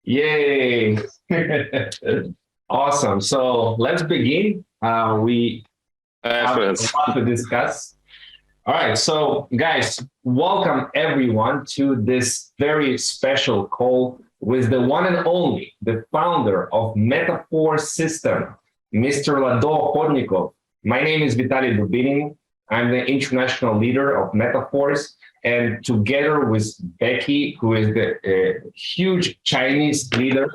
Yay! Awesome. So let's begin. We have a lot to discuss. All right. So, guys, welcome everyone to this very special call with the one and only, the founder of meta-force system, Mr. Lado Hodnikov. My name is Vitaly Dubinin. I'm the international leader of meta-force. And together with Becky, who is the huge Chinese leader,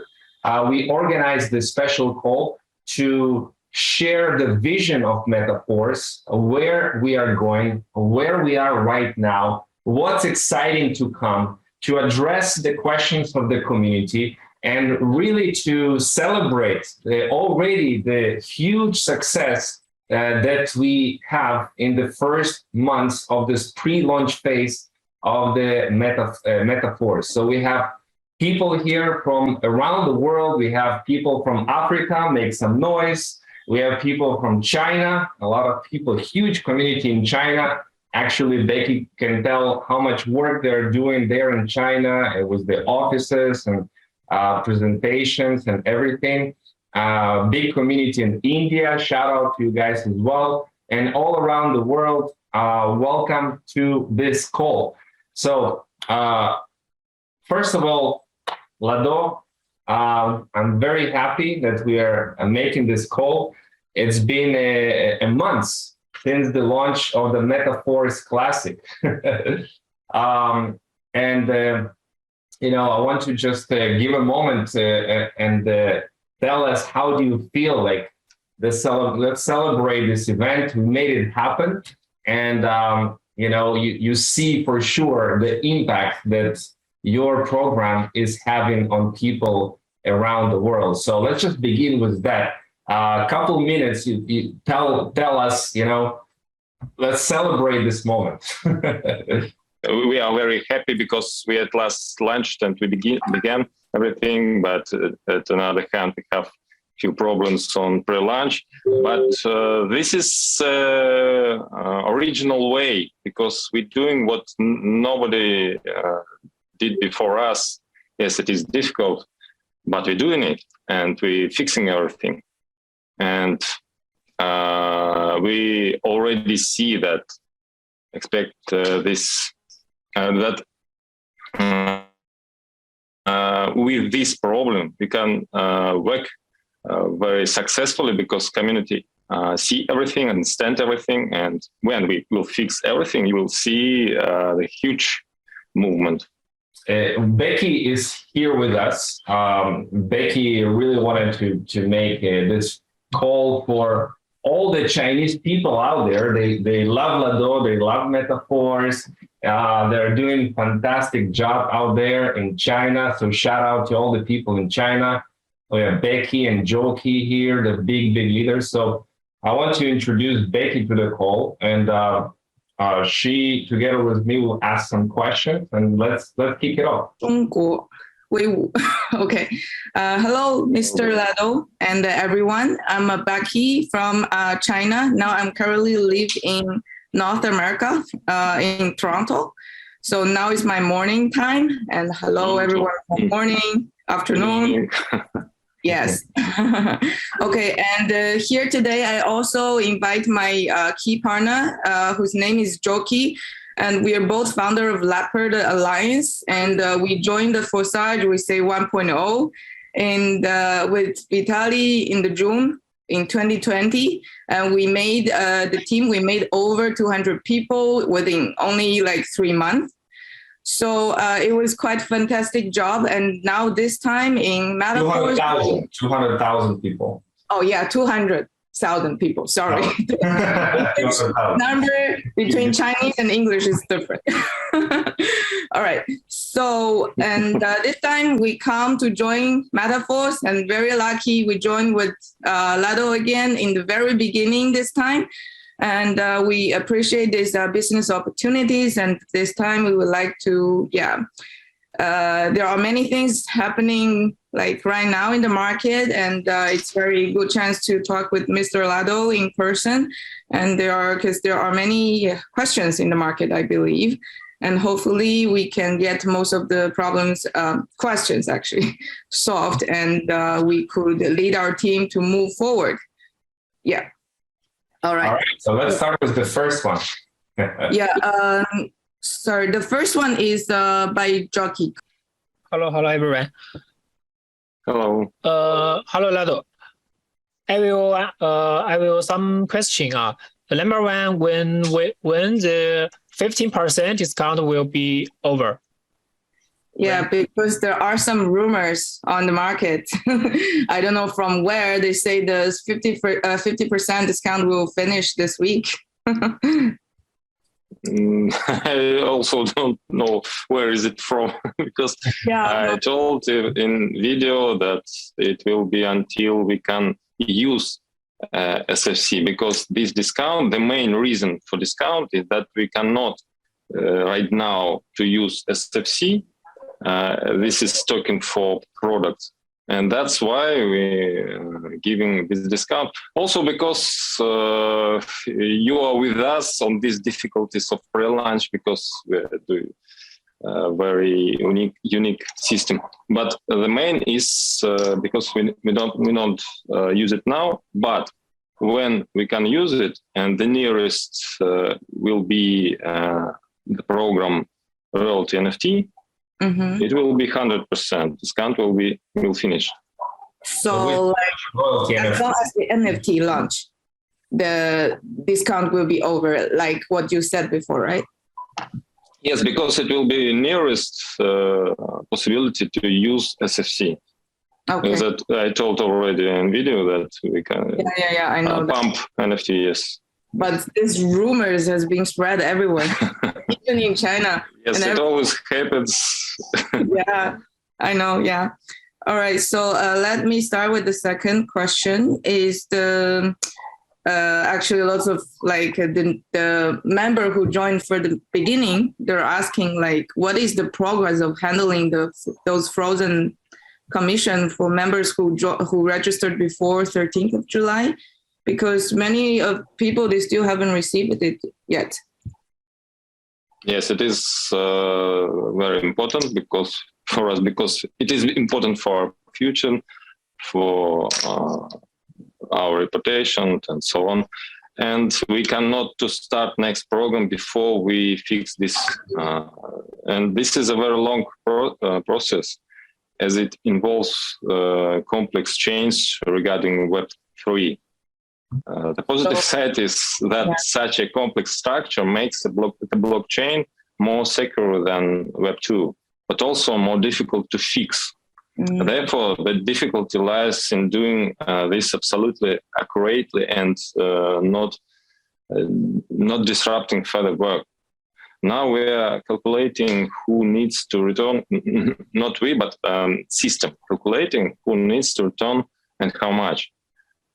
we organized this special call to share the vision of meta-force, where we are going, where we are right now, what's exciting to come, to address the questions of the community, and really to celebrate already the huge success that we have in the first months of this pre-launch phase of the meta-force. So we have people here from around the world. We have people from Africa, make some noise. We have people from China, a lot of people, huge community in China. Actually, Becky can tell how much work they're doing there in China with the offices and presentations and everything. Big community in India, shout out to you guys as well. And all around the world, welcome to this call. So first of all, Lado, I'm very happy that we are making this call. It's been a month since the launch of the meta-force Classic. I want to just give a moment and tell us, how do you feel like let's celebrate this event? We made it happen. And, you see for sure the impact that your program is having on people around the world. So let's just begin with that. A couple minutes, you tell us, let's celebrate this moment. We are very happy because we at last launched and we began everything, but at another hand, we have few problems on pre-launch. But this is original way, because we're doing what nobody did before us. Yes, it is difficult, but we're doing it and we're fixing everything. And we already see that, expect with this problem, we can work very successfully, because community see everything, understand everything. And when we will fix everything, you will see the huge movement. Becky is here with us. Becky really wanted to make this call for all the Chinese people out there. They love Lado, they love meta-force. They're doing fantastic job out there in China. So shout out to all the people in China. We have Becky and Joki here, the big leaders. So I want to introduce Becky to the call, and she, together with me, will ask some questions, and let's kick it off. Okay. Hello, Mr. Lado and everyone. I'm Becky from China. Now I'm currently live in North America, in Toronto. So now it's my morning time. And hello, everyone. Good morning, afternoon. Yes. Okay. And here today, I also invite my key partner, whose name is Joki. And we are both founder of Leopard Alliance. And we joined the Forsage, we say 1.0. And with Vitaly in the June in 2020. And we made the team, we made over 200 people within only like 3 months. So it was quite fantastic job. And now this time in meta-force, 200,000 people. Oh yeah, 200,000 people. Sorry. Number between Chinese and English is different. All right. So, and this time we come to join meta-force, and very lucky we joined with Lado again in the very beginning this time. And we appreciate these business opportunities. And this time we would like to, there are many things happening like right now in the market. And it's very good chance to talk with Mr. Lado in person. And because there are many questions in the market, I believe. and hopefully we can get most of the problems, questions actually solved, and we could lead our team to move forward. Yeah. All right. All right. So let's start with the first one. Yeah. Sorry. The first one is by Jockey. Hello, everyone. Hello. Hello, Lado. I will some question. Number one, when the 15% discount will be over? Yeah, because there are some rumors on the market. I don't know from where they say the 50% discount will finish this week. I also don't know where is it from because I told in video that it will be until we can use SFC, because this discount, the main reason for discount is that we cannot right now to use SFC. This is talking for products, and that's why we're giving this discount. Also because you are with us on these difficulties of pre-launch, because we're doing very unique system. But the main is because we don't use it now, but when we can use it, and the nearest will be the program royalty NFT, it will be 100%. Discount will finish. So like as long as the NFT launch, the discount will be over, like what you said before, right? Yes, because it will be nearest possibility to use SFC. Okay. That I told already in video that we can I know pump NFT, yes. But this rumors has been spread everywhere, even in China. Yes, it always happens. Yeah, I know, yeah. All right, so let me start with the second question. Is the actually lots of like the member who joined for the beginning, they're asking like, what is the progress of handling those frozen commission for members who registered before 13th of July? Because many of people, they still haven't received it yet. Yes, it is very important because it is important for our future, for our reputation and so on. And we cannot to start next program before we fix this. And this is a very long process, as it involves complex change regarding Web3. The positive side is that such a complex structure makes the blockchain more secure than Web2, but also more difficult to fix. Therefore, the difficulty lies in doing this absolutely accurately and not disrupting further work. Now we are calculating who needs to return, not we, but system calculating who needs to return and how much.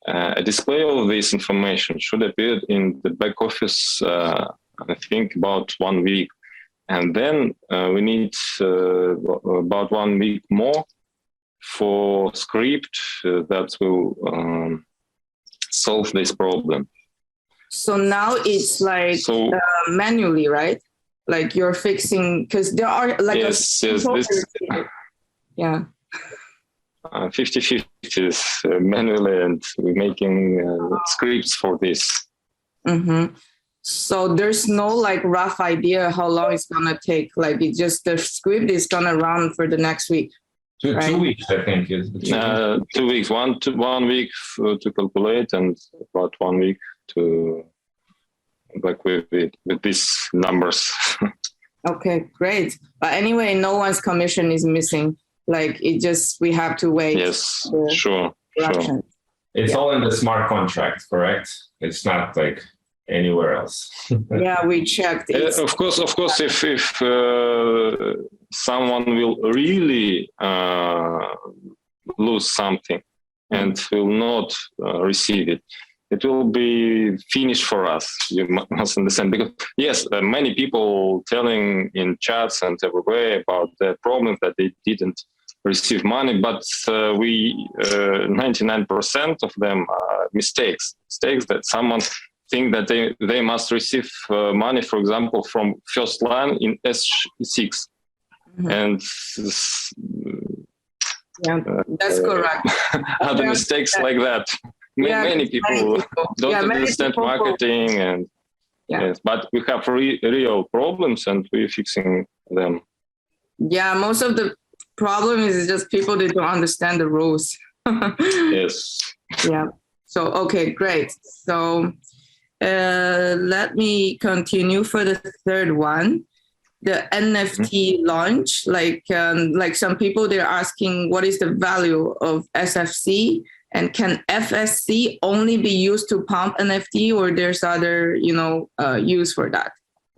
A display of this information should appear in the back office, I think about 1 week. And then we need about 1 week more for script that will solve this problem. So now it's like manually, right? Like you're fixing, because there are like yes, yeah. 50-50 is manually, and we're making scripts for this. So there's no like rough idea how long it's gonna take. Like it just the script is gonna run for the next week. Right? 2 weeks, I think. Is 2 weeks. One week to calculate, and about 1 week to work with these numbers. Okay, great. But anyway, no one's commission is missing. Like it just, we have to wait. Yes, sure. It's all in the smart contract, correct? It's not like anywhere else. Yeah, we checked. Of course, if someone will really lose something and will not receive it, it will be finished for us. You must understand, because yes, many people telling in chats and everywhere about the problems that they didn't receive money, but 99% of them are mistakes that someone think that they must receive money, for example, from first line in S6. And that's correct. Other mistakes like that. Many people don't understand marketing, and yes, but we have real problems, and we're fixing them. Yeah, most of the problem is just people that don't understand the rules. Yes. Yeah. So okay, great. So let me continue for the third one. The NFT launch, like some people, they're asking what is the value of SFC, and can FSC only be used to pump NFT, or there's other, use for that?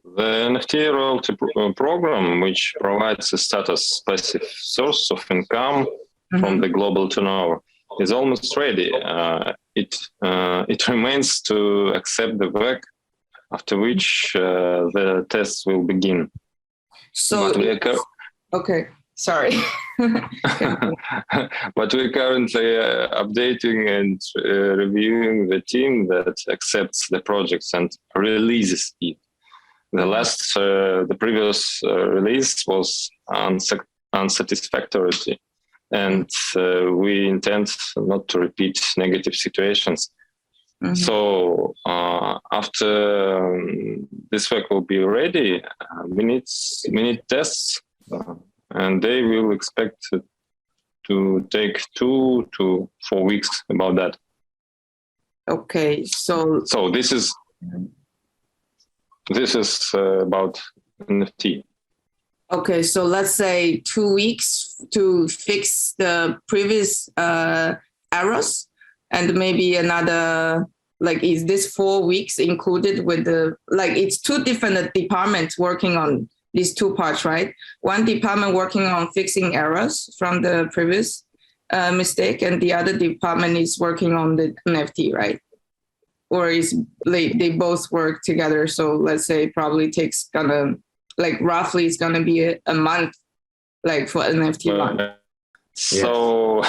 The NFT royalty program, which provides a status passive source of income from the global turnover, is almost ready. It remains to accept the work, after which the tests will begin. So, okay, sorry. But we're currently updating and reviewing the team that accepts the projects and releases it. The previous release was unsatisfactory, and we intend not to repeat negative situations. So after this work will be ready, we need tests, and they will expect to take 2 to 4 weeks about that. Okay, so this is about NFT. Okay, so let's say 2 weeks to fix the previous errors, and maybe another, is this 4 weeks included with it's 2 different departments working on these 2 parts, right? One department working on fixing errors from the previous mistake, and the other department is working on the NFT, right? Or they both work together? So let's say probably takes roughly it's gonna be a month, for NFT launch. So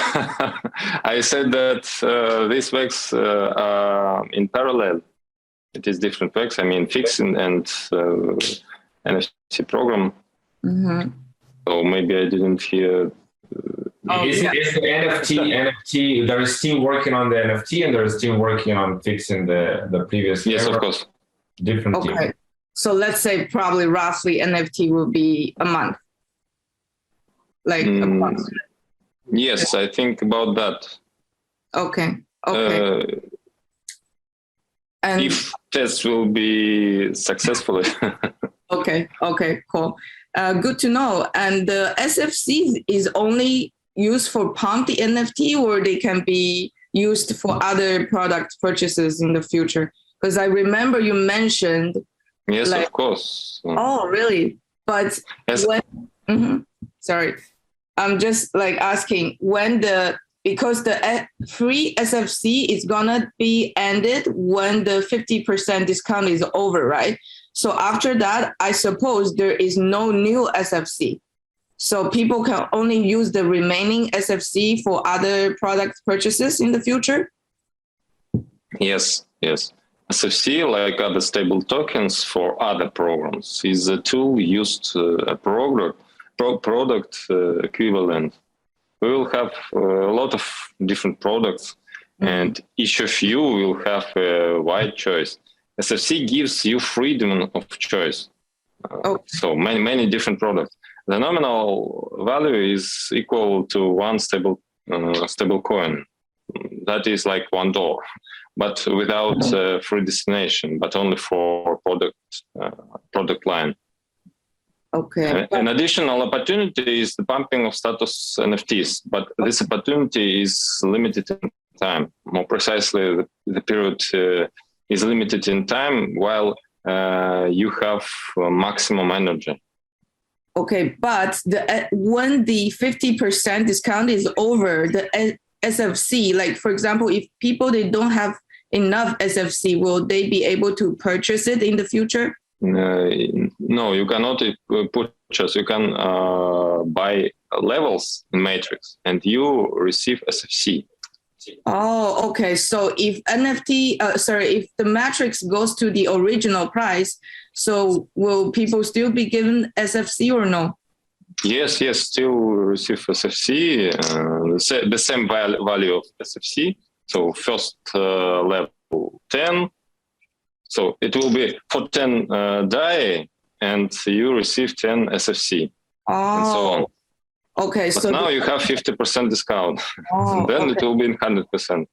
I said that these works in parallel. It is different works. I mean, fixing and NFT program. So maybe I didn't hear. It's the NFT. There is team working on the NFT, and there is team working on fixing the previous. Yes, error. Of course. Different team. Okay. So let's say probably roughly NFT will be a month. A month. Yes, I think about that. Okay. And if tests will be successful. Okay, cool. Good to know. And the SFC is only used for pump the NFT, or they can be used for other product purchases in the future? Because I remember you mentioned. Yes, of course. Oh, really? But yes. Sorry. I'm just asking because the free SFC is gonna be ended when the 50% discount is over, right? So after that, I suppose there is no new SFC. So people can only use the remaining SFC for other product purchases in the future? Yes. SFC, like other stable tokens for other programs, is a tool used a product equivalent. We will have a lot of different products, and each of you will have a wide choice. SFC gives you freedom of choice. So many different products. The nominal value is equal to one stable coin. That is like $1, but without free destination, but only for product line. Okay. An additional opportunity is the pumping of status NFTs, but this opportunity is limited in time. More precisely, the period is limited in time while you have maximum energy. Okay, but when the 50% discount is over, the SFC, for example, if people they don't have enough SFC, will they be able to purchase it in the future? No, you cannot purchase. You can buy levels in Matrix, and you receive SFC. Oh, okay. So if if the matrix goes to the original price, so will people still be given SFC or no? Yes, still receive SFC, the same value of SFC. So first level 10. So it will be for 10 DAI, and you receive 10 SFC, and so on. Okay, but so now you have 50% discount. Then it will be 100%.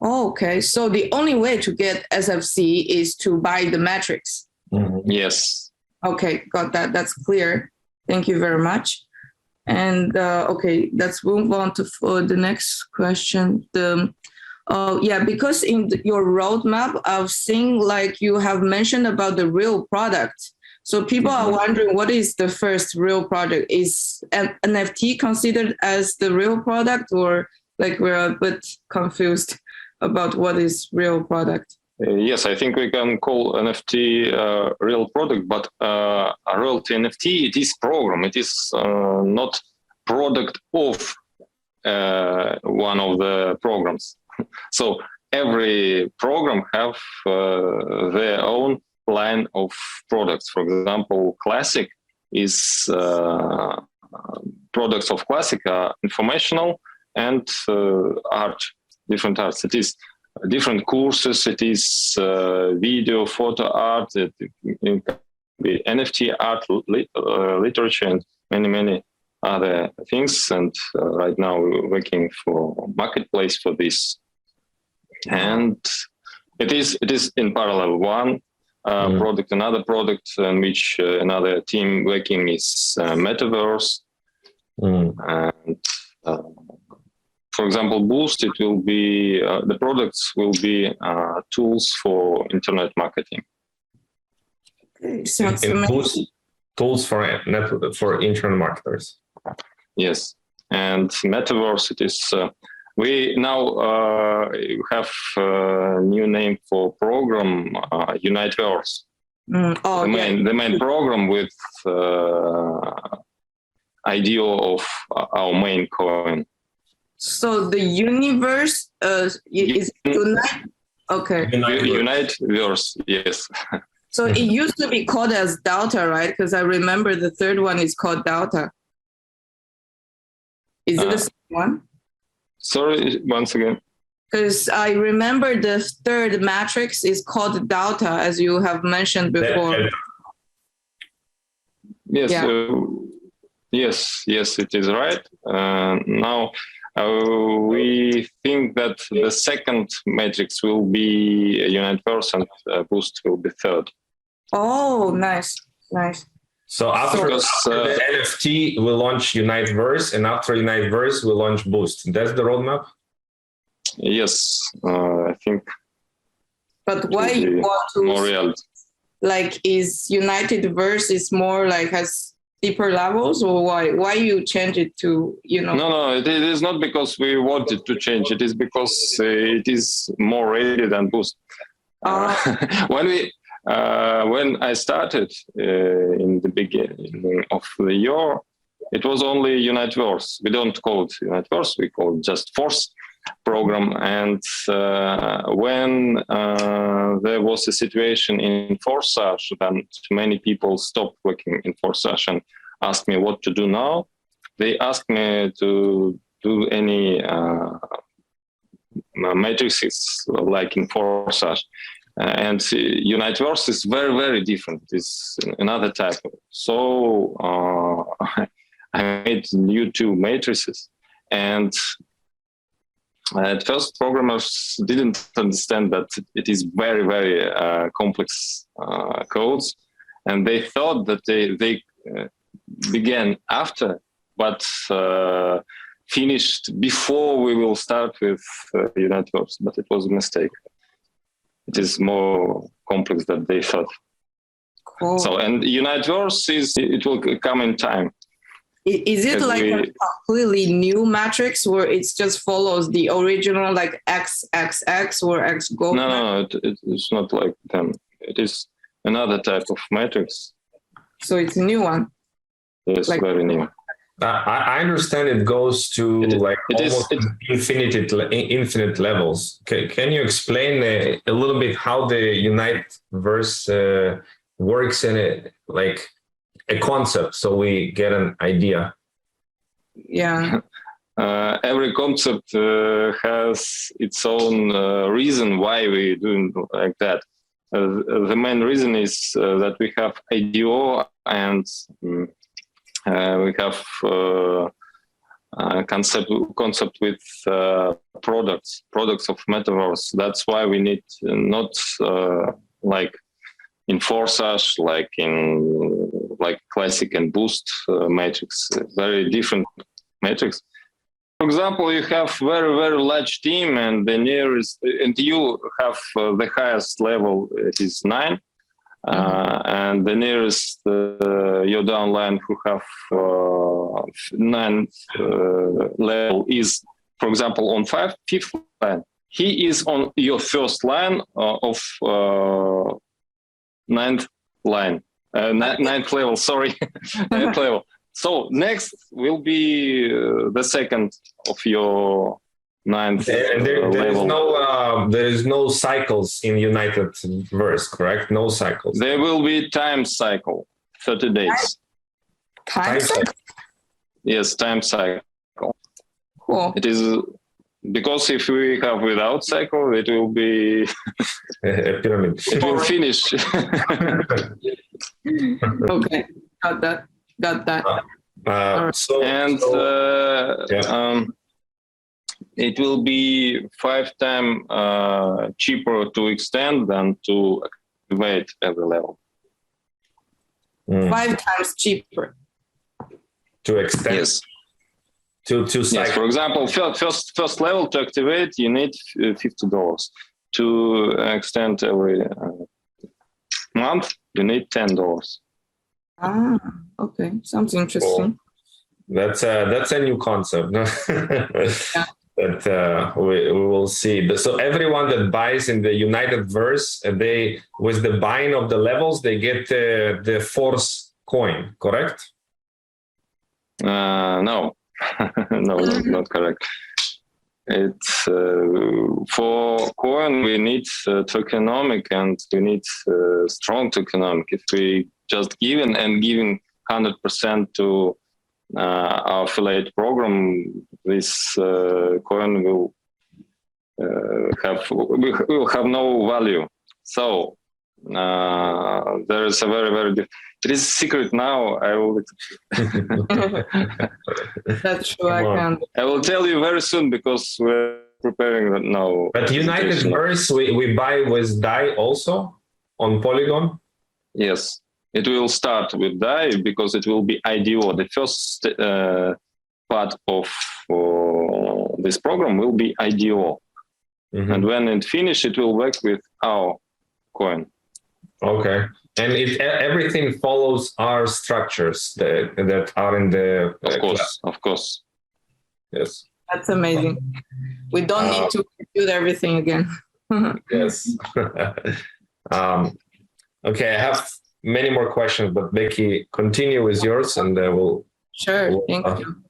Okay, so the only way to get SFC is to buy the matrix. Yes. Okay, got that. That's clear. Thank you very much. And okay, let's move on to for the next question. Because in your roadmap, I've seen like you have mentioned about the real product. So people are wondering, what is the first real product? Is an NFT considered as the real product, or like we're a bit confused about what is real product? Yes, I think we can call NFT real product, but a royalty NFT, it is program. It is not product of one of the programs. So every program have their own line of products. For example, Classic is products of Classic are informational and art, different arts. It is different courses, it is video, photo art, it can be NFT art, literature, and many other things. And right now we're working for marketplace for this. And it is in parallel one product, another product in which another team working is Metaverse. And for example, Boost, it will be, the products will be tools for internet marketing. Okay, so Boost tools for internet marketers. Yes, and Metaverse, it is, we now have a new name for program, Uniteverse. The main program with idea of our main coin. So the universe is Unite? Okay. Uniteverse, yes. So it used to be called as Delta, right? Because I remember the third one is called Delta. Is it the same one? Sorry, once again. Because I remember the third matrix is called Delta, as you have mentioned before. Yes, yes, it is right. Now we think that the second matrix will be Uniteverse and Boost will be third. Oh, nice. So after the NFT, we'll launch Uniteverse, and after Uniteverse, we'll launch Boost. That's the roadmap? Yes, I think. But why you want to more real? Like, is Uniteverse is more like has deeper levels, or why you change it to, No, it is not because we wanted to change. It is because it is more ready than Boost. When I started in the beginning of the year, it was only Uniteverse. We don't call it Uniteverse, we call it just Force program. And when there was a situation in Forsage, then many people stopped working in Forsage and asked me what to do now. They asked me to do any matrices like in Forsage. And Uniteverse is very different. It's another type. So I made new two matrices. And at first, programmers didn't understand that it is very complex codes. And they thought that they began after, but finished before we will start with Uniteverse. But it was a mistake. It is more complex than they thought. Cool. So, and Uniteverse it will come in time. Is it like a completely new matrix where it just follows the original like XXX or X gold? No, it's not like them. It is another type of matrix. So it's a new one? Yes, very new. I understand it goes to infinite levels. Can you explain a little bit how the Uniteverse works in it, like a concept, so we get an idea? Yeah. Every concept has its own reason why we're doing like that. The main reason is that we have IDO and we have concept with products of Metaverse. That's why we need not like in Forsash, like in Classic and Boost matrix, very different matrix. For example, you have very large team, and the nearest, and you have the highest level. It is 9, and the nearest your downline who have 9th level is, for example, on 5th line. He is on your first line of 9th line, 9th level. Sorry, 9th level. So next will be the second of your 9th level. There is no cycles in Uniteverse, correct? No cycles. There will be time cycle, 30 days. Time cycle? Yes, time cycle. Cool. It is because if we have without cycle, it will be a pyramid. It will finish. Okay, got that. It will be 5 times cheaper to extend than to activate every level. 5 times cheaper to extend. Yes. To cycle. Yes. For example, first level to activate, you need $50. To extend every month, you need $10. Ah, okay. Sounds interesting. That's a new concept. Yeah. That we will see. So everyone that buys in the Uniteverse, they with the buying of the levels, they get the Force coin, correct? No, no, not correct. It's for coin we need tokenomic, and we need strong tokenomic. If we just giving 100% to our affiliate program, this coin will have no value. So there is a very it is secret now. I will. That's true. I will tell you very soon because we're preparing now. But Uniteverse, we buy with DAI also on Polygon. Yes. It will start with DAI because it will be IDO. The first part of this program will be IDO. Mm-hmm. And when it finishes, it will work with our coin. Okay. And everything follows our structures that are in the... Of course. Yes. That's amazing. We don't need to compute everything again. Yes. Okay, I have many more questions, but Becky, continue with yours, and we'll. Sure, thank you.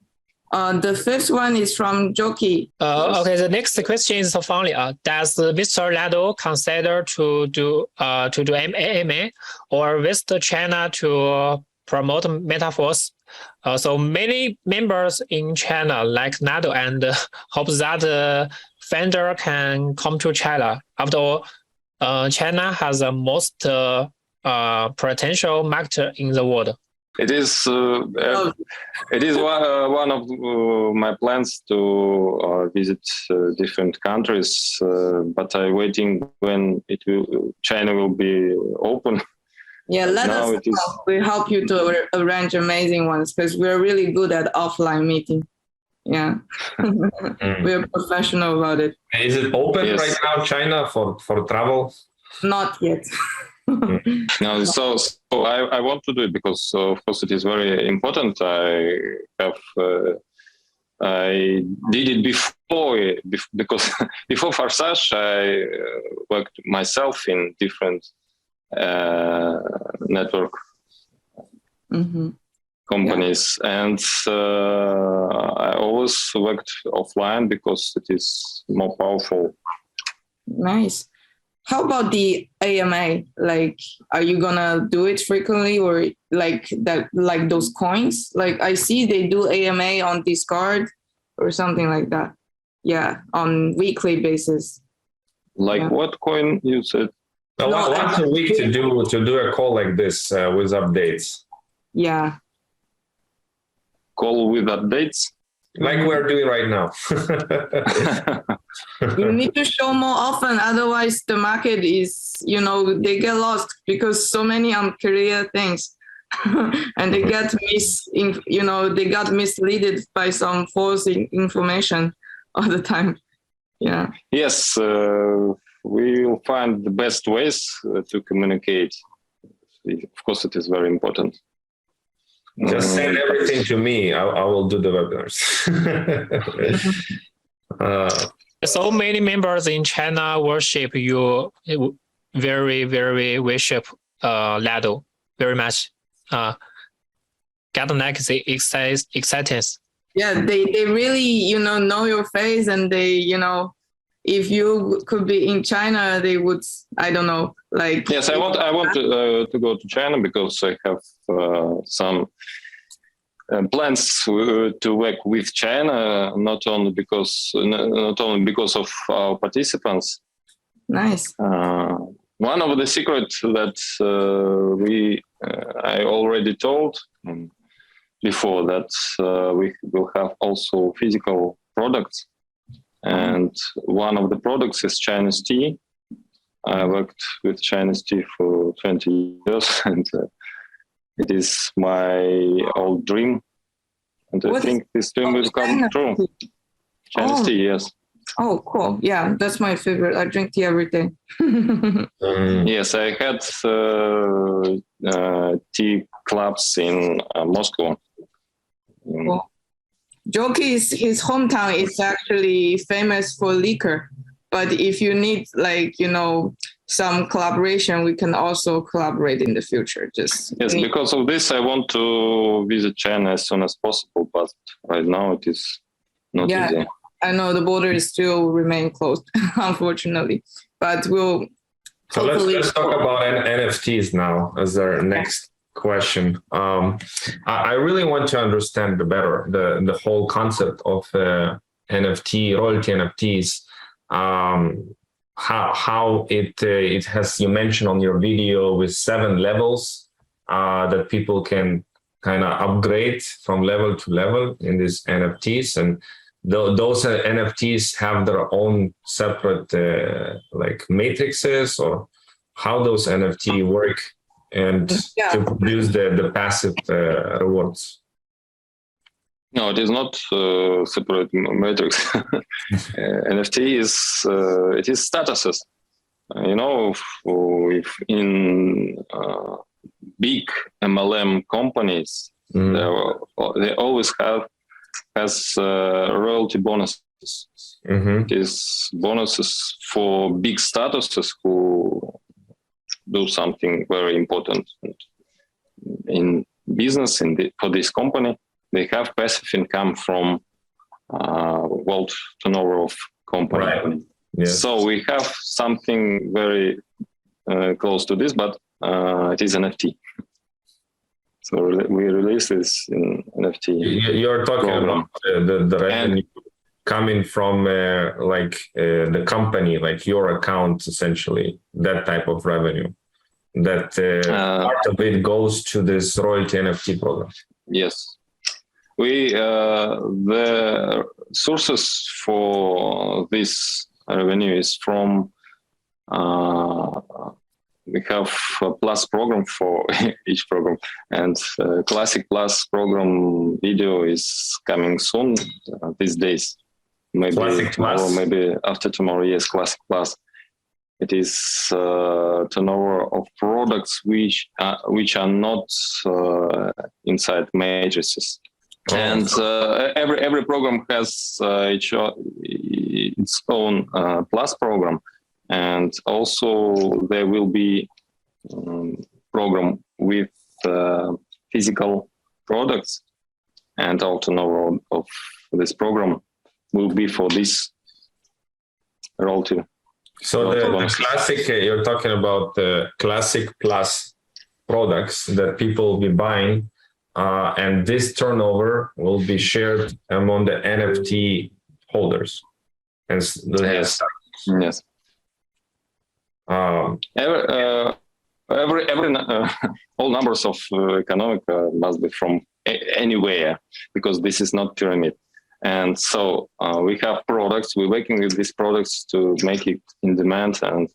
The first one is from Joki. Okay, the next question is finally, does Mr. Lado consider to do AMA or visit China to promote meta-force? So many members in China like Lado and hope that Founder can come to China. After all, China has the most potential market in the world. It is one of my plans to visit different countries, but I'm waiting when China will be open. Yeah, let us know. We help you to arrange amazing ones because we're really good at offline meeting. Yeah, we're professional about it. Is it open right now, China, for travel? Not yet. No, so I want to do it because of course it is very important. I did it before because before Forsash I worked myself in different network. Mm-hmm. companies, and I always worked offline because it is more powerful. Nice. How about the AMA? Like, are you gonna do it frequently, or like that, like those coins? Like, I see they do AMA on Discord or something like that. Yeah, on weekly basis. Like what coin you said? Once a week to do a call like this with updates. Yeah. Call with updates? Like we're doing right now. You need to show more often, otherwise the market is, they get lost because so many career things. And they get they got misleaded by some false information all the time. Yeah. Yes, we will find the best ways to communicate. Of course, it is very important. Just send everything to me. I will do the webinars. So many members in China worship you, very worship Lado very much. Get next excitement. Yeah, they really, know your face, and they, if you could be in China, they would, I don't know, like. Yes, I want to go to China because I have some plans to work with China, not only because of our participants. Nice. One of the secrets that I already told before, that we will have also physical products, and one of the products is Chinese tea. I worked with Chinese tea for 20 years, and it is my old dream, and I think this dream will come true. Chinese tea, yes. Oh, cool. Yeah, that's my favorite. I drink tea every day. Yes, I had tea clubs in Moscow. Cool. Joki's his hometown is actually famous for liquor. But if you need, like, some collaboration, we can also collaborate in the future. Yes, because of this, I want to visit China as soon as possible. But right now, it is not easy. I know the border is still remain closed, unfortunately. But we'll. So let's talk about NFTs now as our next question. I really want to understand better the whole concept of NFT, royalty NFTs. How it has, you mentioned on your video, with 7 levels that people can kind of upgrade from level to level in these NFTs, and those NFTs have their own separate like matrices, or how those NFT work, and to produce the passive rewards. No, it is not separate matrix. NFT is it is statuses. If in big MLM companies, they always has royalty bonuses. It is bonuses for big statuses who do something very important in business. For this company, they have passive income from world turnover of company. Right. Yes. So we have something very close to this, but it is NFT. So we release this in NFT. You're talking program. about the revenue coming from the company, like your account, essentially, that type of revenue. That part of it goes to this royalty NFT program. Yes. The sources for this revenue is from we have a plus program for each program, and classic plus program video is coming soon these days. Maybe classic tomorrow, plus? maybe after tomorrow. Yes, classic plus. It is turnover of products which are not inside matrices. Oh. And every program has its own plus program, and also there will be program with physical products, and all turnover of this program will be for this royalty. So the classic, you're talking about the classic plus products that people will be buying, and this turnover will be shared among the NFT holders. And yes. All numbers of economic must be from anywhere, because this is not pyramid. And so we have products, we're working with these products to make it in demand. And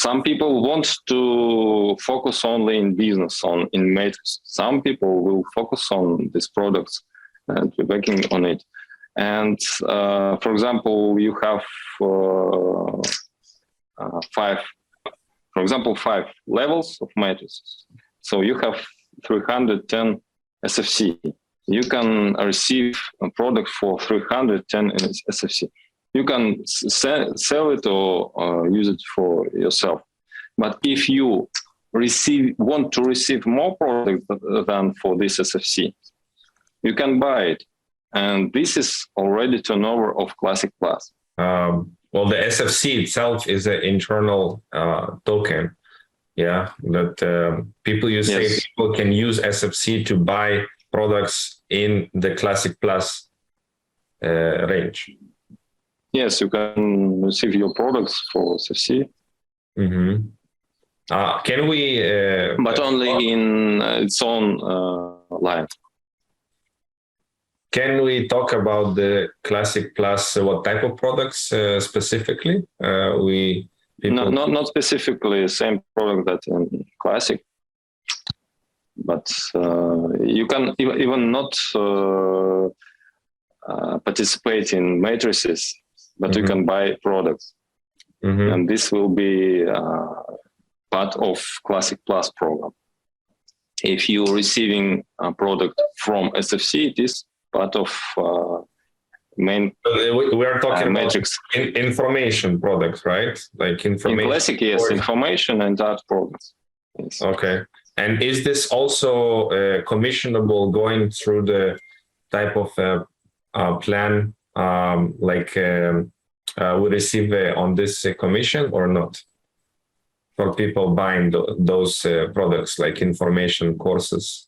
some people want to focus only in business, in matrix. Some people will focus on these products and we're working on it. And for example, you have five levels of matrices. So you have 310 SFC. You can receive a product for 310 SFC. You can sell it or use it for yourself. But if you want to receive more product than for this SFC, you can buy it. And this is already turnover of Classic Plus. Well, the SFC itself is an internal token. Yeah, that people people can use SFC to buy products in the Classic Plus range. Yes, you can receive your products for SFC. Mm-hmm. Can we? But only in its own line. Can we talk about the Classic Plus? What type of products specifically? Not specifically the same product that in Classic, but you can even not participate in matrices, but you can buy products, and this will be part of Classic Plus program. If you're receiving a product from SFC, it is part of main. We are talking matrix about information products, right? Like information. In Classic, yes, information and art products. Yes. Okay. And is this also commissionable going through the type of plan we receive on this commission or not? For people buying those products like information courses.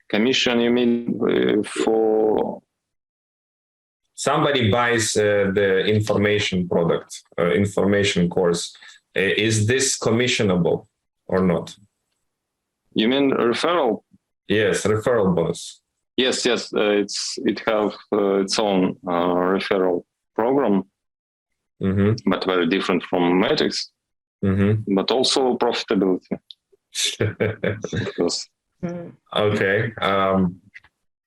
Commission, you mean for? Somebody buys the information product, information course. Is this commissionable or not? You mean referral? Yes, referral bonus. Yes. It have its own referral program, but very different from Matrix, but also profitability. Because, okay.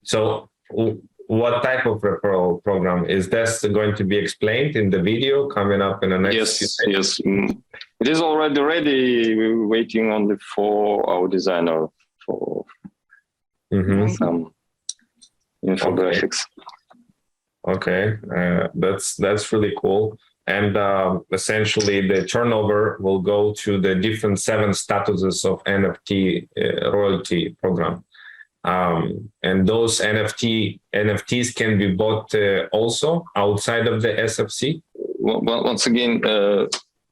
So what type of referral program is this going to be explained in the video coming up in the next? Yes. It is already ready. We're waiting only for our designer for some infographics. Okay, that's really cool. And essentially, the turnover will go to the different 7 statuses of NFT royalty program. And those NFTs can be bought also outside of the SFC. Well, once again,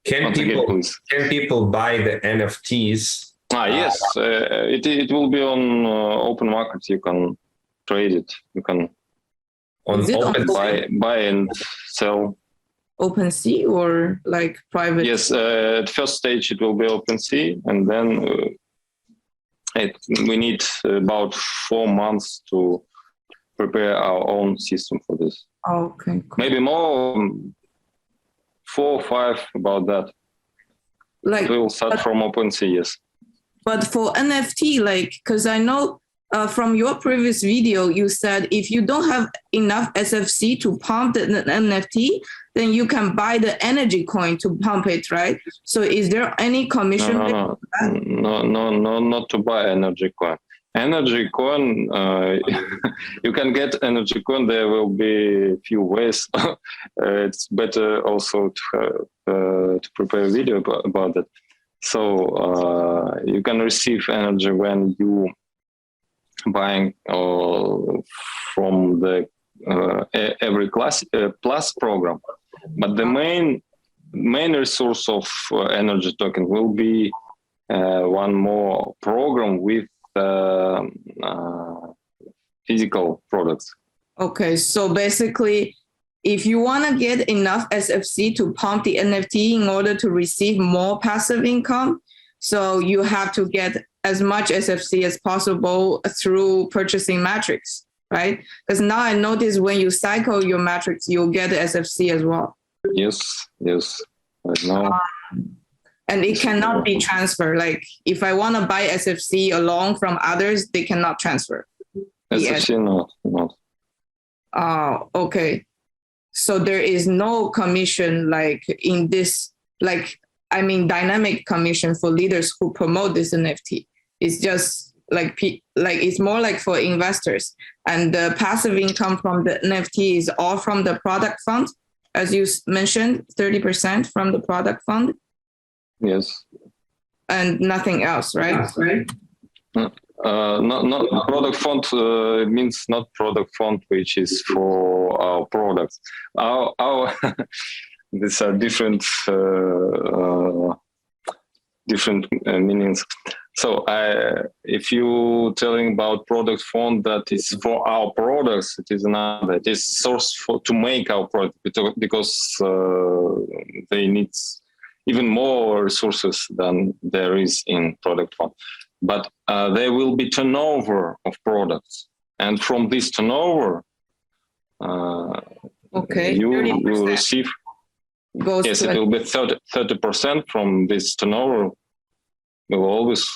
can people buy the NFTs? Yes, it will be on open market. You can trade it. You can buy and sell. OpenSea or like private? Yes, at first stage it will be OpenSea, and then we need about 4 months to prepare our own system for this. Okay, cool. Maybe more, 4 or 5, about that. Like we will start from OpenSea, yes. But for NFT, because I know from your previous video, you said if you don't have enough SFC to pump the NFT, then you can buy the energy coin to pump it, right? So is there any commission? No, not to buy energy coin. Energy coin, you can get energy coin. There will be a few ways. It's better also to prepare a video about that. So you can receive energy when you buying from the every class plus program, but the main resource of energy token will be one more program with physical products. Okay, so basically, if you want to get enough SFC to pump the NFT in order to receive more passive income, so you have to get as much SFC as possible through purchasing matrix, right? Because now I notice when you cycle your matrix, you'll get the SFC as well. Yes. Right now. And it cannot be transferred. Like if I want to buy SFC along from others, they cannot transfer. SFC, not. Okay. So there is no commission like in this, dynamic commission for leaders who promote this NFT. It's just like it's more like for investors. And the passive income from the NFT is all from the product fund, as you mentioned, 30% from the product fund. Yes. And nothing else, right? Not product fund means not product fund, which is for our products. Our these are different meanings. So if you telling about product fund that is for our products, it is another. It is source to make our product because they need even more resources than there is in product fund. But there will be turnover of products, and from this turnover, you will receive. Yes, it will be 30% from this turnover. Will always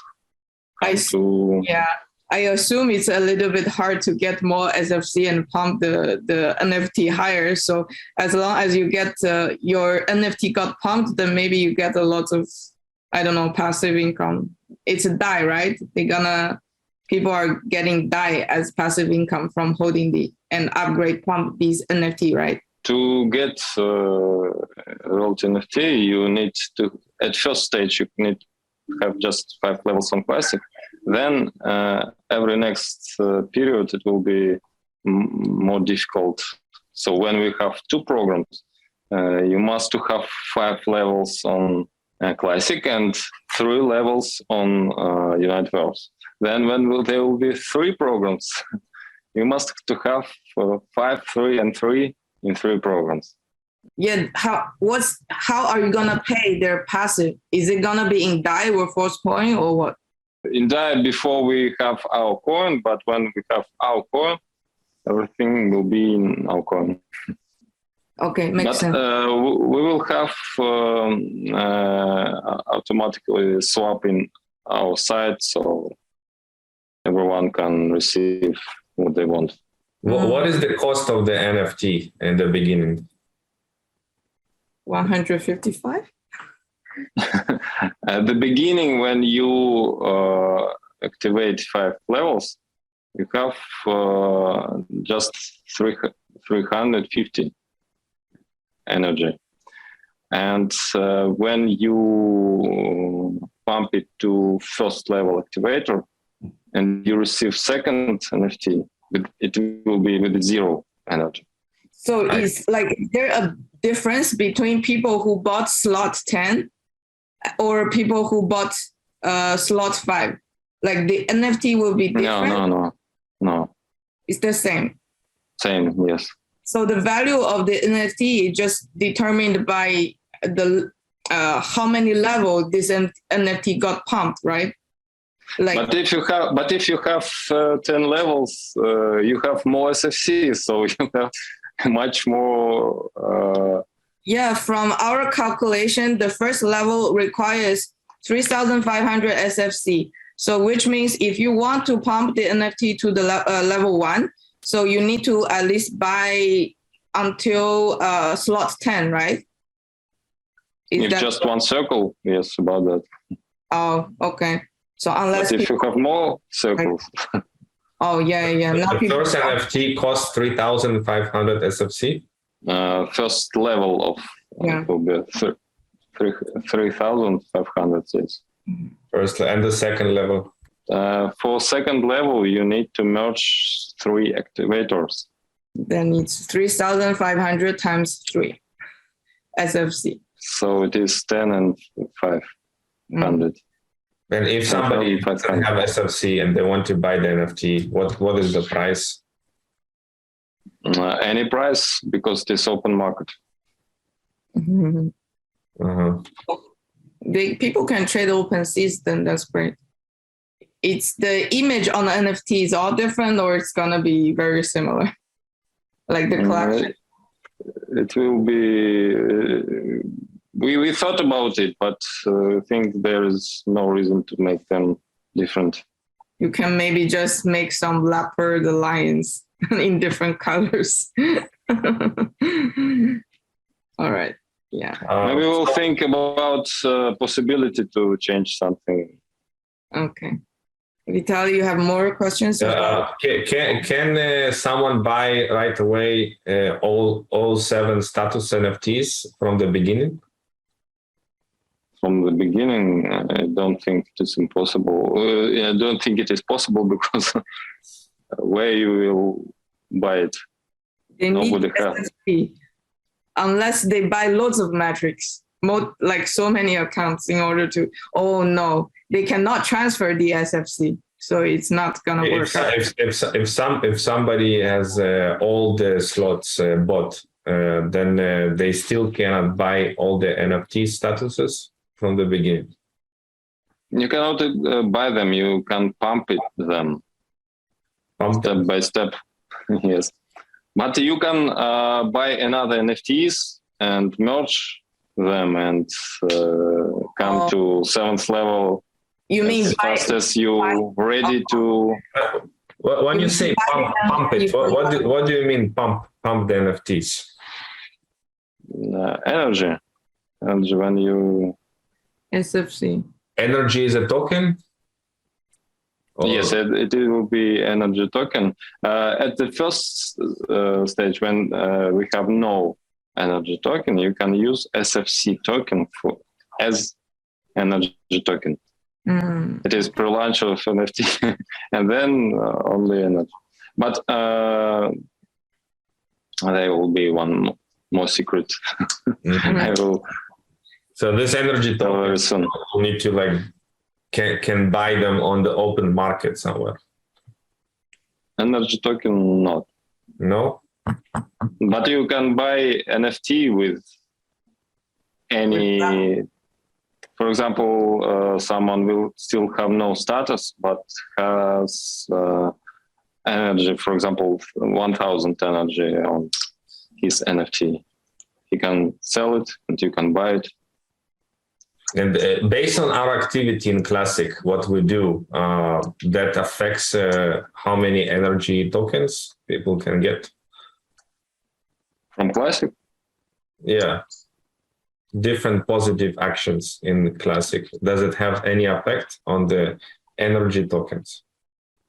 come to. Yeah, I assume it's a little bit hard to get more SFC and pump the NFT higher. So as long as you get your NFT got pumped, then maybe you get a lot of, I don't know, passive income. It's a DAI, right? People are getting DAI as passive income from holding and upgrade pump these NFT, right? To get royalty NFT, you need to, at first stage, you need to have just 5 levels on Classic. Then every next period, it will be more difficult. So when we have 2 programs, you must to have 5 levels on Classic and 3 levels on Universe. Then when there will be 3 programs, you must to have 5, 3, and 3 in 3 programs. Yeah, how are you gonna pay their passive? Is it gonna be in DAI or Force Coin or what? In DAI before we have our coin, but when we have our coin, everything will be in our coin. Okay, makes sense. We will have automatically swap in our site, so everyone can receive what they want. What is the cost of the NFT in the beginning? 155? At the beginning, when you activate 5 levels, you have just 350 energy. And when you pump it to first level activator and you receive second NFT, it will be with 0 energy. So is there a difference between people who bought slot 10 or people who bought slot 5? Like the NFT will be different? No. It's the same? Same, yes. So the value of the NFT is just determined by the how many levels this NFT got pumped, right? But if you have 10 levels, you have more SFC, so you have much more. Yeah, from our calculation, the first level requires 3,500 SFC. So which means if you want to pump the NFT to the level 1, so you need to at least buy until slot 10, right? If just one circle, yes, about that. Oh, okay. So unless if you have more circles. Oh, yeah. The first NFT costs 3,500 SFC? First level of will be 3,500. Yes. First and the second level. For second level, you need to merge 3 activators. Then it's 3,500 times 3 SFC. So it is 10 and 500. And if somebody doesn't have SFC and they want to buy the NFT, what is the price? Any price, because it is open market. People can trade OpenSeas, then that's great. It's the image on the NFT is all different, or it's gonna be very similar, like the collection. It will be. We thought about it, but I think there is no reason to make them different. You can maybe just make some leopard lions in different colors. All right. Yeah. Maybe we'll think about possibility to change something. Okay. Vitaly, you have more questions? Can someone buy right away all 7 status NFTs from the beginning? From the beginning, I don't think it is impossible. I don't think it is possible because where you will buy it? They Nobody need SSP, unless they buy loads of metrics, like so many accounts in order to. Oh no, they cannot transfer the SFC, so it's not gonna work. If somebody has all the slots bought, then they still cannot buy all the NFT statuses from the beginning. You cannot buy them. You can pump them step by step. Yes, but you can buy another NFTs and merge them and come to 7th level. You mean as fast as you ready to? When you say pump it, what do you mean pump the NFTs? Energy when you SFC. Energy is a token? Or? Yes, it will be energy token. At the first stage, when we have no energy token, you can use SFC token as energy token. It is pre-launch of NFT, and then only energy. But there will be one more secret. I will. So this energy token, you need to can buy them on the open market somewhere. Energy token, not. No. But you can buy NFT with any. For example, someone will still have no status, but has energy. For example, 1,000 energy on his NFT. He can sell it, and you can buy it. And based on our activity in Classic, what we do, that affects how many energy tokens people can get. From Classic? Yeah. Different positive actions in Classic. Does it have any effect on the energy tokens?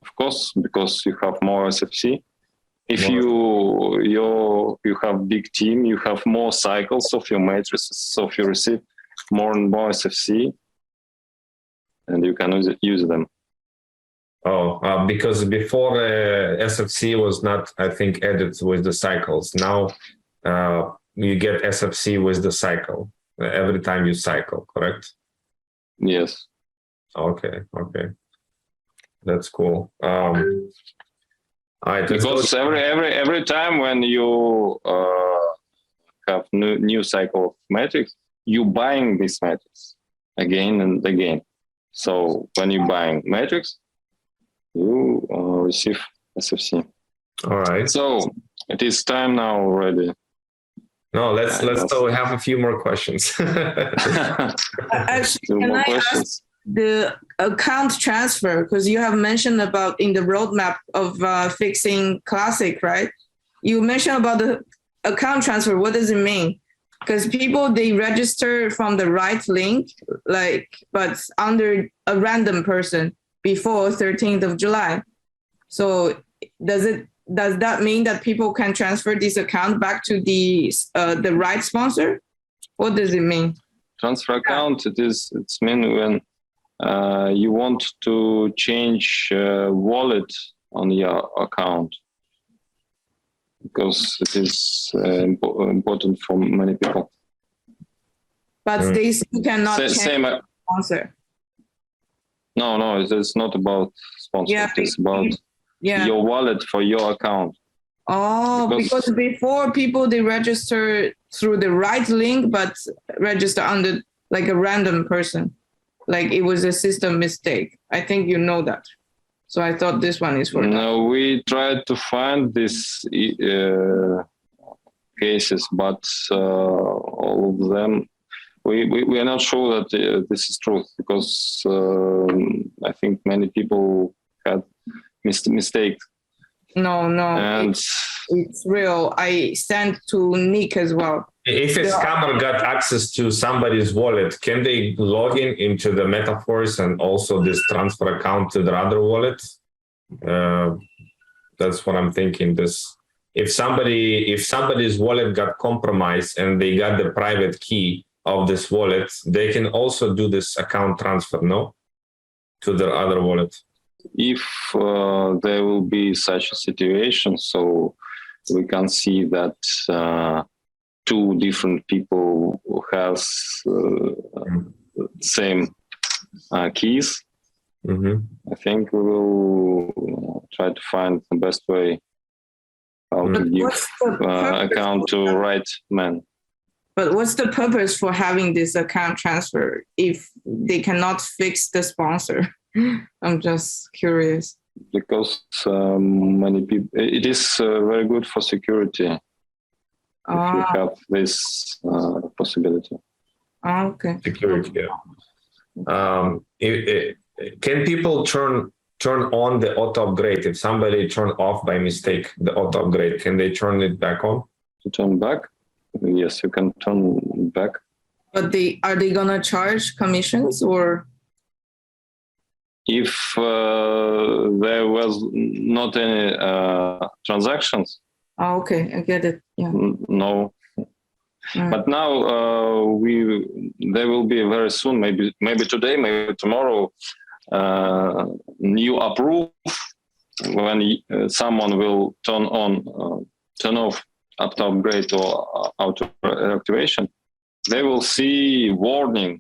Of course, because you have more SFC. If you have big team, you have more cycles of your matrices, so if you receive more and more SFC, and you can use them. Oh, because before SFC was not, I think, added with the cycles. Now you get SFC with the cycle every time you cycle, correct? Yes. Okay. That's cool. Because every time when you have new cycle of matrix, you buying this matrix again and again. So when you buying matrix, you receive SFC. All right. So it is time now already. No, let's so have a few more questions. Actually, can I ask the account transfer, because you have mentioned about in the roadmap of fixing Classic, right? You mentioned about the account transfer. What does it mean? Because people, they register from the right link, but under a random person before 13th of July. So does that mean that people can transfer this account back to the right sponsor? What does it mean? transfer account, it's mean when you want to change wallet on your account, because it is important for many people. But they still cannot change same. sponsor. No, it's not about sponsor. Yeah, it's about your wallet for your account. Oh, because before people, they register through the right link, but register under like a random person. Like it was a system mistake. I think you know that. So I thought this one is for No, we tried to find these cases, but all of them, we are not sure that this is true, because I think many people had mistakes. No, and it's real. I sent to Nick as well. If a scammer got access to somebody's wallet, can they log into the meta-force and also this transfer account to the other wallet? That's what I'm thinking. If somebody's wallet got compromised and they got the private key of this wallet, they can also do this account transfer, no? To their other wallet. If there will be such a situation, so we can see that two different people who have same keys, I think we will try to find the best way how to give account to right man. But what's the purpose for having this account transfer if they cannot fix the sponsor? I'm just curious. Because many people, it is very good for security if you have this possibility. Okay. Security. Yeah. Can people turn on the auto upgrade? If somebody turned off by mistake the auto upgrade, can they turn it back on? To turn back? Yes, you can turn back. But are they gonna charge commissions or? If there was not any transactions. Oh, okay, I get it. Yeah. No. But now there will be very soon, maybe today, maybe tomorrow, new approve when someone will turn off auto upgrade or auto activation. They will see warning.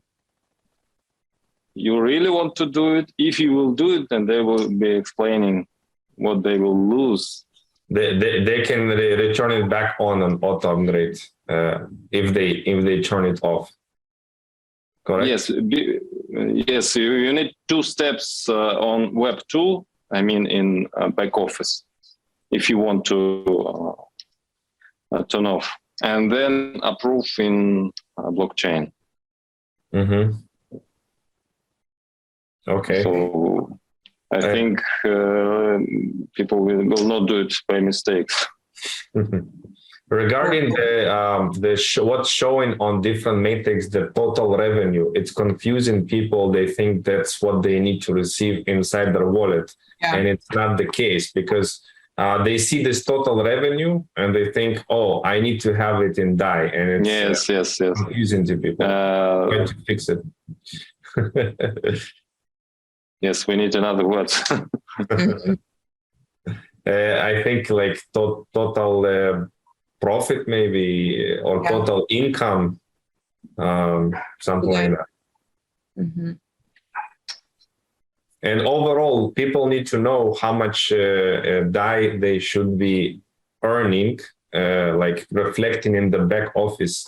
You really want to do it? If you will do it, then they will be explaining what they will lose. They can return it back on an auto upgrade if they turn it off. Correct? Yes. Yes. You need two steps on Web 2. I mean, in back office, if you want to turn off, and then approve in blockchain. Mm-hmm. Okay. So I think people will not do it by mistakes. Regarding what's showing on different metrics, the total revenue, it's confusing people. They think that's what they need to receive inside their wallet. Yeah. And it's not the case, because they see this total revenue and they think, oh, I need to have it in DAI. And it's yes. confusing to people. Trying to fix it. Yes, we need another word. I think like total profit maybe, or total income, something like that. Mm-hmm. And overall, people need to know how much DAI they should be earning, like reflecting in the back office,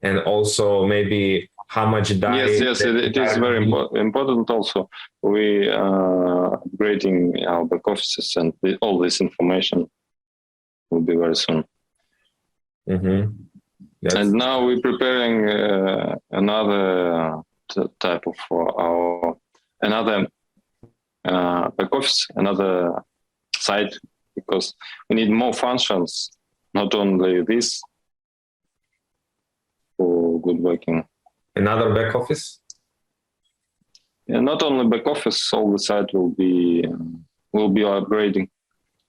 and also maybe how much DAI. Yes, it is very important. Also, we are upgrading our back offices, and all this information will be very soon. Mm-hmm. And now we're preparing another type of another back office, another site, because we need more functions, not only this, for good working. Another back office? Yeah, not only back office, all the site will be upgrading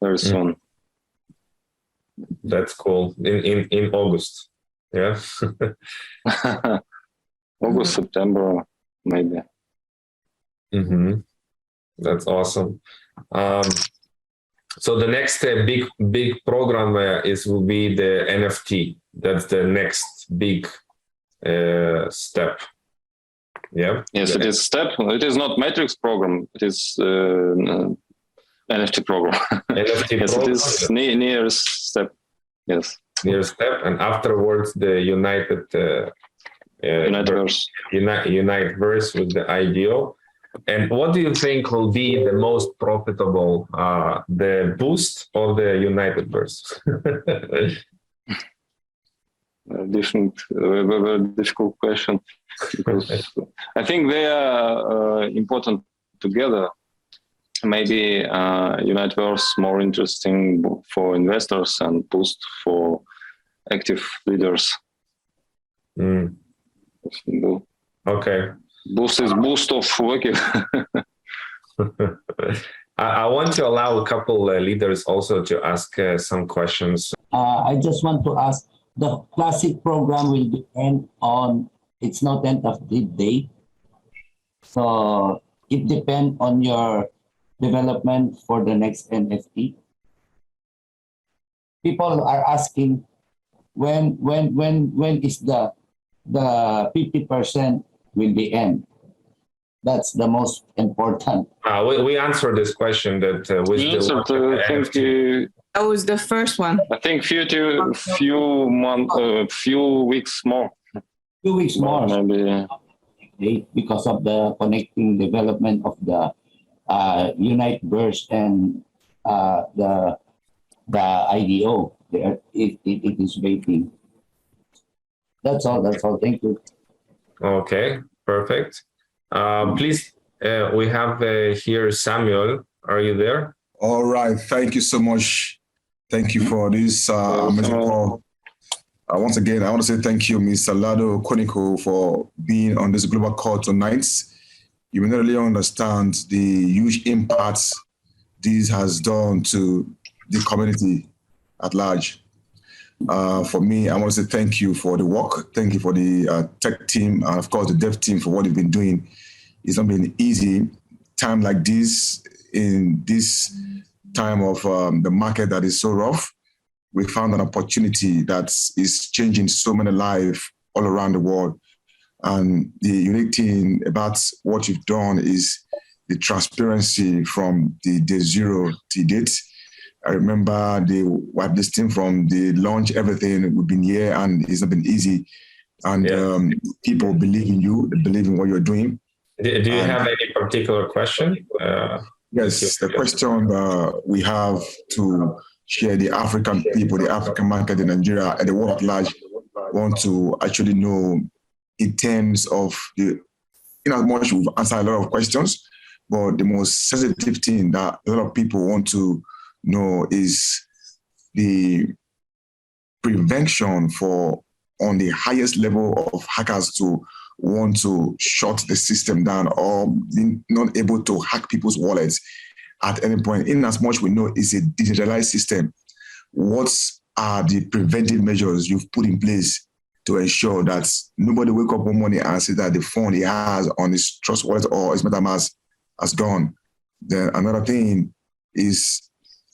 very soon. That's cool. In August. Yeah. August, September, maybe. Mm-hmm. That's awesome. So the next big program will be the NFT. That's the next big step. Yeah. Yes, it is step. It is not Matrix program. It is NFT program. NFT yes, program. it is nearest step. Yes. Nearest step, and afterwards the Uniteverse with the IDO. And what do you think will be the most profitable, the Boost or the Uniteverse? Very difficult question, because I think they are important together. Maybe Uniteverse more interesting for investors and Boost for active leaders. Mm. Okay. Boost is boost of working. I want to allow a couple leaders also to ask some questions. I just want to ask, the classic program will end on its no tentative date. So it depends on your development for the next NFT. People are asking when is the 50% will be end. That's the most important. We answered this question that that was the first one. I think few weeks more. 2 weeks more. Maybe because of the connecting development of the Uniteverse and the IDO. It is waiting. That's all. Thank you. Okay, perfect. Please, we have here Samuel. Are you there? All right. Thank you so much. Thank you for this amazing call. Once again, I want to say thank you, Mr. Lado Koniko, for being on this global call tonight. You may not really understand the huge impact this has done to the community at large. For me, I want to say thank you for the work. Thank you for the tech team and, of course, the dev team for what they've been doing. It's not been easy time like this, in this time of the market that is so rough. We found an opportunity that is changing so many lives all around the world. And the unique thing about what you've done is the transparency from the day zero to date. I remember the whitelisting from the launch, everything. We've been here and it's not been easy. And people believe in you, they believe in what you're doing. Do you have any particular question? Yes, the question we have to share, the African people, the African market in Nigeria and the world at large want to actually know in terms of the, in as much we've answered a lot of questions, but the most sensitive thing that a lot of people want to know is the prevention for on the highest level of hackers to want to shut the system down or not able to hack people's wallets at any point. In as much we know it's a decentralized system, what are the preventive measures you've put in place to ensure that nobody wake up one morning and see that the phone he has on his Trust Wallet or his MetaMask has gone? Then another thing is,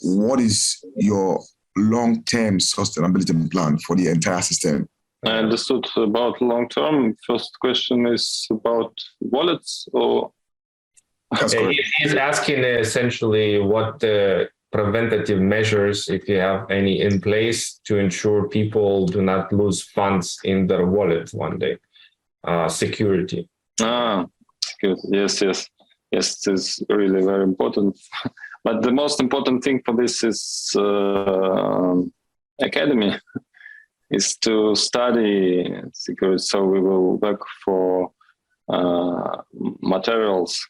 what is your long-term sustainability plan for the entire system? I understood about long-term. First question is about wallets, or? He's asking essentially what the preventative measures, if you have any in place, to ensure people do not lose funds in their wallet one day. Security. Security. Yes. It is really very important. But the most important thing for this is academy, is to study security. So we will work for materials,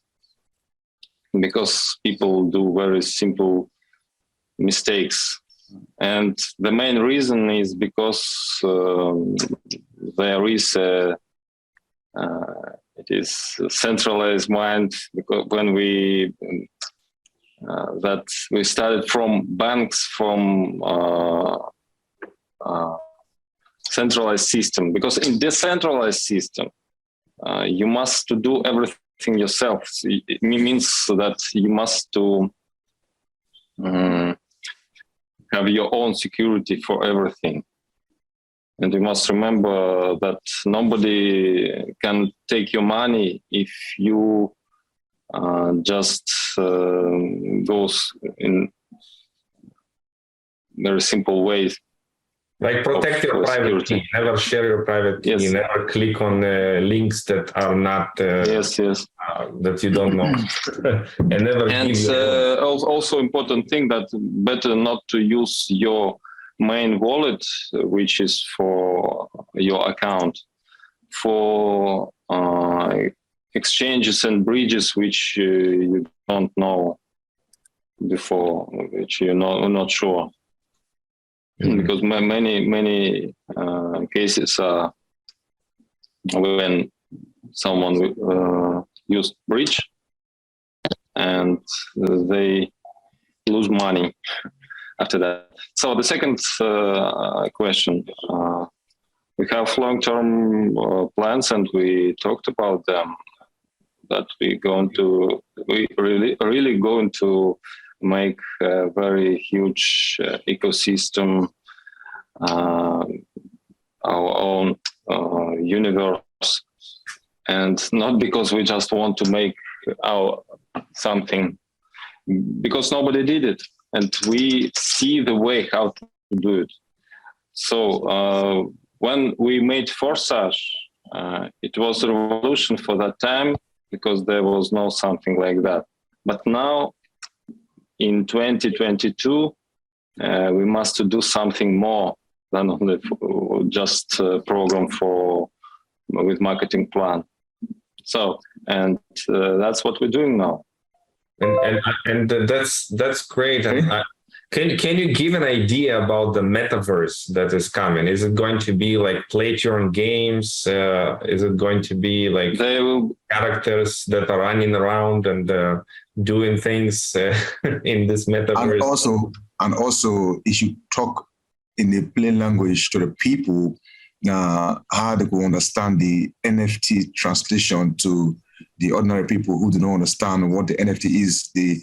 because people do very simple mistakes. And the main reason is because there is it is a centralized mind, because when we started from banks, from centralized system, because in decentralized system you must to do everything yourself. It means that you must to have your own security for everything. And you must remember that nobody can take your money if you just goes in very simple ways. Like protect your private key. Never share your private key. Yes. Never click on links that are not Yes. that you don't know. And never. And also important thing that better not to use your main wallet, which is for your account, for exchanges and bridges which you don't know before, which you're not sure. Mm-hmm. Because many cases are when someone used bridge and they lose money after that. So the second question, we have long-term plans, and we talked about them. That we really going to make a very huge ecosystem, our own universe, and not because we just want to make our something, because nobody did it, and we see the way how to do it. So when we made Forsage, it was a revolution for that time, because there was no something like that. But now, in 2022, we must do something more than only just a program with marketing plan. So, and that's what we're doing now. And that's great. And can you give an idea about the metaverse that is coming? Is it going to be like play to earn games? Is it going to be like characters that are running around and doing things in this metaverse? And also, if you talk in the plain language to the people, how they will understand the NFT translation to the ordinary people who do not understand what the NFT is, the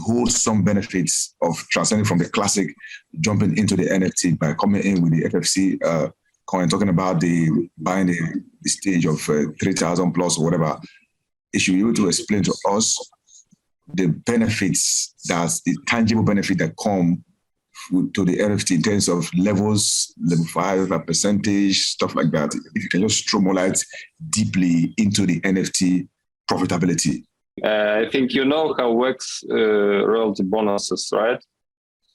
wholesome benefits of transcending from the classic, jumping into the NFT by coming in with the FFC coin, talking about the buying the stage of 3,000 plus or whatever. It should be able to explain to us the benefits, that's the tangible benefit that come to the NFT in terms of levels, level 5, a percentage, stuff like that. If you can just throw more light deeply into the NFT profitability. I think you know how works royalty bonuses, right?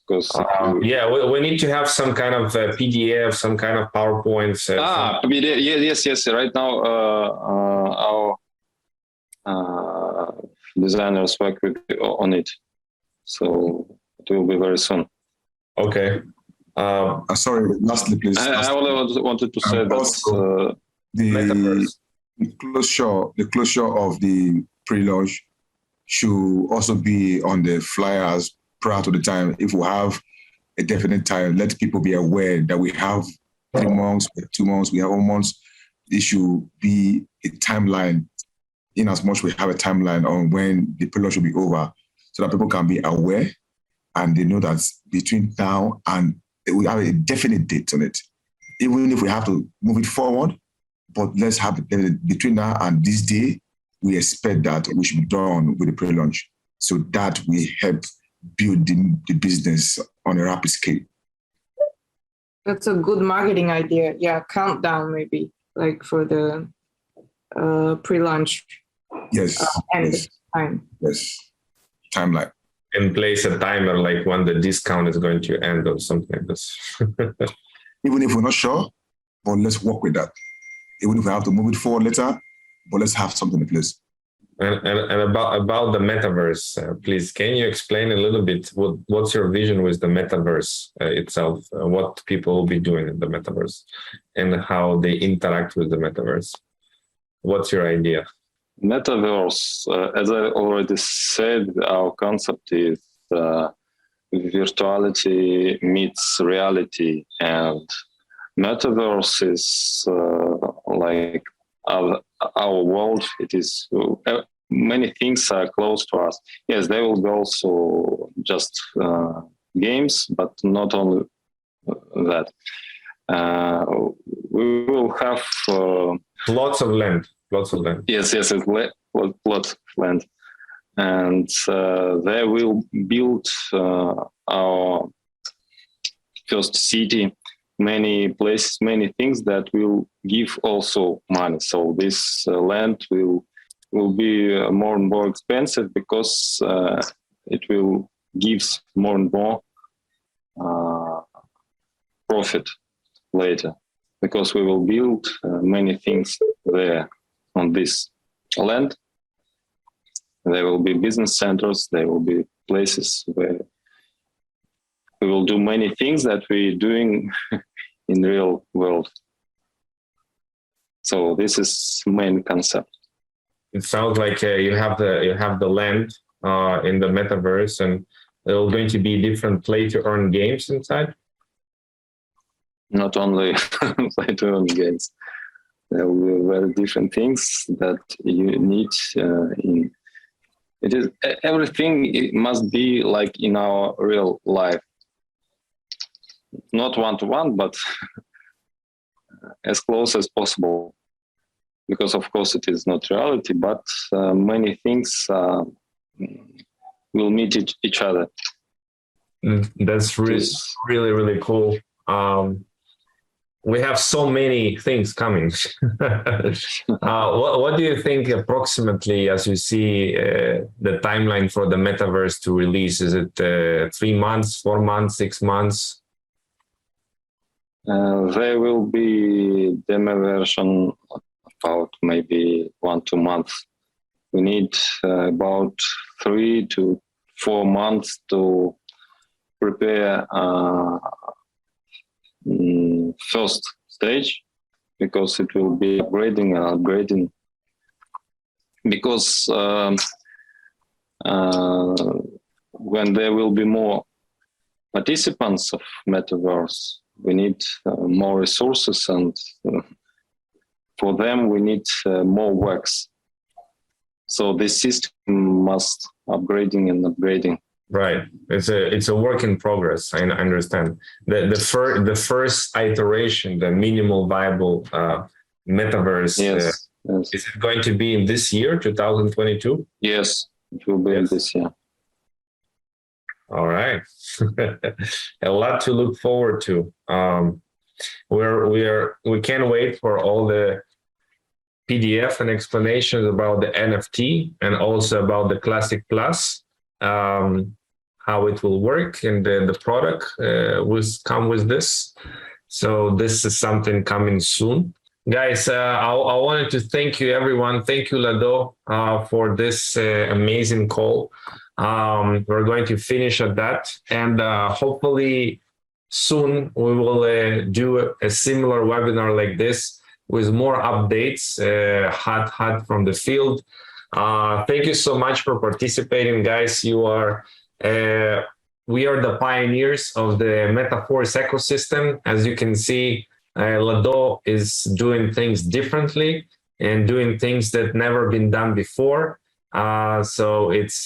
Because we need to have some kind of PDF, some kind of PowerPoint. Yes. Right now, our designers work on it, so it will be very soon. Okay. Sorry, lastly, please. I only wanted to say that the closure of the pre-launch should also be on the flyers prior to the time. If we have a definite time, let people be aware that we have 3 months, 2 months, we have 1 month. It should be a timeline, in as much we have a timeline on when the pre-launch will be over, so that people can be aware and they know that between now and we have a definite date on it. Even if we have to move it forward, but let's have it between now and this day, we expect that we should be done with the pre-launch, so that we help build the business on a rapid scale. That's a good marketing idea. Yeah, countdown maybe, like for the pre-launch. Yes. Time. Yes. Timeline. And place a timer, like when the discount is going to end or something like this. Even if we're not sure, but let's work with that. Even if we have to move it forward later, but let's have something in place. And about the metaverse, please, can you explain a little bit what's your vision with the metaverse itself? What people will be doing in the metaverse and how they interact with the metaverse? What's your idea? Metaverse, as I already said, our concept is virtuality meets reality, and metaverse is like our world. It is many things are close to us. Yes, there will be also just games, but not only that. We will have lots of land. Yes, lots of land, and there we'll build our first city, many places, many things that will give also money. So this land will be more and more expensive because it will gives more and more profit later, because we will build many things there on this land. There will be business centers, there will be places where we will do many things that we're doing in the real world. So this is main concept. It sounds like you have the land in the metaverse, and there are going to be different play to earn games inside. Not only play to earn games, there will be very different things that you need in. It is everything. It must be like in our real life, not one-to-one, but as close as possible. Because of course it is not reality, but many things will meet each other. That's really, really cool. We have so many things coming. What do you think approximately, as you see the timeline for the metaverse to release? Is it 3 months, 4 months, 6 months? There will be demo version about maybe 1-2 months. We need about 3 to 4 months to prepare first stage, because it will be upgrading. Because when there will be more participants of metaverse, we need more resources, and for them we need more works. So this system must upgrading. Right. It's a work in progress. I understand. The first iteration, the minimal viable metaverse. Yes. Is it going to be in this year, 2022? Yes, it will be in this year. All right. A lot to look forward to. We can't wait for all the PDF and explanations about the NFT, and also about the Classic Plus, how it will work, and the product will come with this. So this is something coming soon. Guys, I wanted to thank you, everyone. Thank you, Lado, for this amazing call. We're going to finish at that, and hopefully soon we will do a similar webinar like this with more updates, hot from the field. Thank you so much for participating, guys. We are the pioneers of the meta-force ecosystem. As you can see, Lado is doing things differently and doing things that never been done before. So it's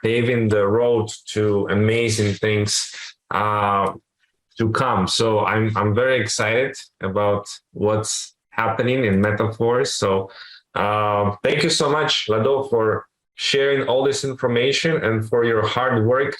paving the road to amazing things to come. So I'm very excited about what's happening in meta-force. So thank you so much, Lado, for sharing all this information and for your hard work